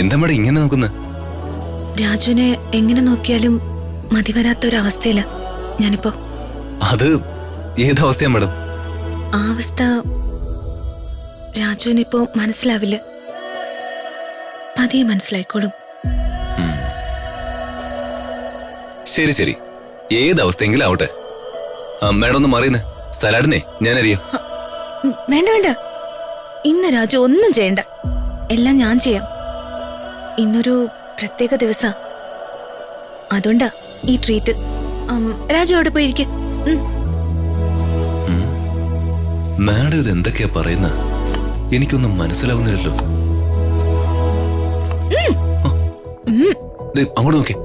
എന്താ മേഡം ഇങ്ങനെ നോക്കുന്നത്? രാജുവിനെ എങ്ങനെ നോക്കിയാലും മതി വരാത്തൊരവസ്ഥയില ഞാനിപ്പോ. അത് ഏതവസ്ഥയാ മേഡം? ആ അവസ്ഥ രാജുവിനിപ്പോ മനസ്സിലാവില്ല, പതിയെ മനസ്സിലായിക്കോളും. ശരി ശരി, ഏതവസ്ഥയെങ്കിലും ആവട്ടെ. മേഡം ഒന്ന് മാറിയുന്നേ, സലാഡിനെ ഞാൻ അറിയാം. വേണ്ട വേണ്ട, ഇന്ന് രാജു ഒന്നും ചെയ്യണ്ട, എല്ലാം ഞാൻ ചെയ്യാം. ഇന്നൊരു പ്രത്യേക ദിവസ, അതുകൊണ്ടാ ഈ ട്രീറ്റ്. രാജു അവിടെ പോയിരിക്കും. മാഡം ഇത് എന്തൊക്കെയാ പറയുന്ന? എനിക്കൊന്നും മനസ്സിലാവുന്നില്ലല്ലോ. അങ്ങോട്ട് നോക്കേ.